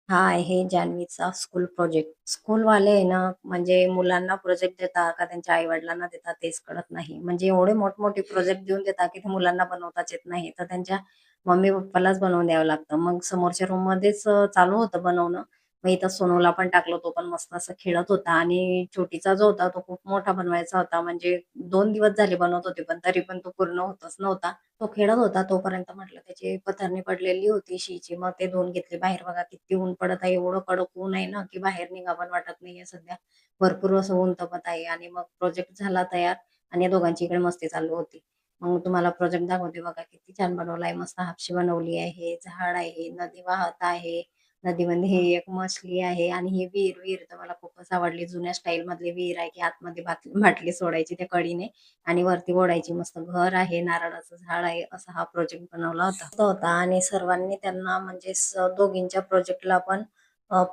हा आहे जान्हवीचा school project. स्कूलवाले आहे ना, म्हणजे मुलांना प्रोजेक्ट देतात का त्यांच्या आई-वडिलांना देतात तेच कळत नाही. म्हणजे एवढे मोठमोठे प्रोजेक्ट देऊन देतात, की ते मुलांना बनवताच येत नाही. तर त्यांच्या मम्मी-पप्पालाच बनवून द्यावं लागतं. मग समोरच्या रूममध्येच चालू होतं बनवणं. मग इथं सोनूला पण टाकलं, तो पण मस्त असं खेळत होता आणि छोटीचा जो होता तो खूप मोठा बनवायचा होता. म्हणजे 2 दिवस झाले बनवत होते, पण तरी पण तो पूर्ण होतच नव्हता. तो खेळत होता तोपर्यंत म्हटलं त्याची पथारणी पडलेली होती शीची. मग ते धुवून घेतली. बाहेर बघा किती ऊन पडत आहे. एवढं कडक ऊन आहे ना, की बाहेर निघावं वाटत नाहीये सध्या. भरपूर असं ऊन तापत आहे आणि मग प्रोजेक्ट झाला तयार आणि या दोघांची इकडे मस्ती चालू होती. मग तुम्हाला प्रोजेक्ट दाखवते बघा किती छान बनवलाय. मस्त हापशी बनवली आहे, झाड आहे, नदी वाहत आहे. नदीमध्ये ही एक मछली आहे आणि ही विहीर विहीर तर मला खूपच आवडली. जुन्या स्टाईल मधली विहीर आहे, की आतमध्ये बाटली सोडायची त्या कडेने आणि वरती ओढायची. मस्त घर आहे, नारळाचं झाड आहे, असा हा प्रोजेक्ट बनवला होता. मस्त होता आणि सर्वांनी त्यांना म्हणजे दोघींच्या प्रोजेक्टला पण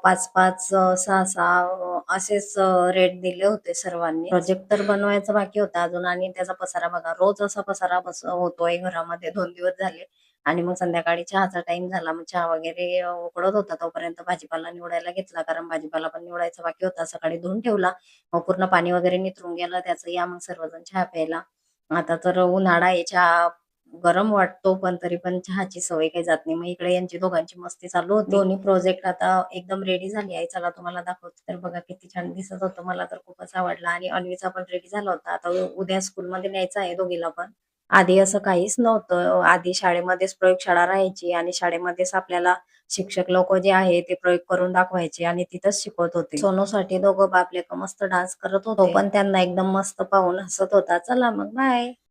5-5 6-6 असेच रेट दिले होते सर्वांनी. प्रोजेक्ट तर बनवायचा बाकी होता अजून आणि त्याचा पसारा बघा. रोज असा पसारा होतोय घरामध्ये 2 दिवस झाले. आणि मग संध्याकाळी चहाचा टाईम झाला. मग चहा वगैरे उकळत होता तोपर्यंत भाजीपाला निवडायला घेतला. कारण भाजीपाला पण निवडायचा बाकी होता. सकाळी धुवून ठेवला. मग पूर्ण पाणी वगैरे निथरून गेलं त्याचं. या मग सर्वजण चहा प्यायला. आता तर उन्हाळा आहे, चहा गरम वाटतो, पण तरी पण चहाची सवय काही जात नाही. मग इकडे यांची दोघांची मस्ती चालू होती. दोन्ही प्रोजेक्ट आता एकदम रेडी झाली आहे. चला तुम्हाला दाखवते. तर बघा किती छान दिसत होतं. मला तर खूपच आवडला आणि अन्वीचा पण रेडी झाला होता. आता उद्या स्कूलमध्ये न्यायचं आहे दोघीला पण. आधी असं काहीच नव्हतं. आधी शाळेमध्येच प्रयोगशाळा राहायची आणि शाळेमध्येच आपल्याला शिक्षक लोक जे आहे ते प्रयोग करून दाखवायचे आणि तिथंच शिकवत होते. सोनूसाठी दोघं बापले का मस्त डान्स करत होते. तो पण त्यांना एकदम मस्त पाहून हसत होता. चला मग बाय.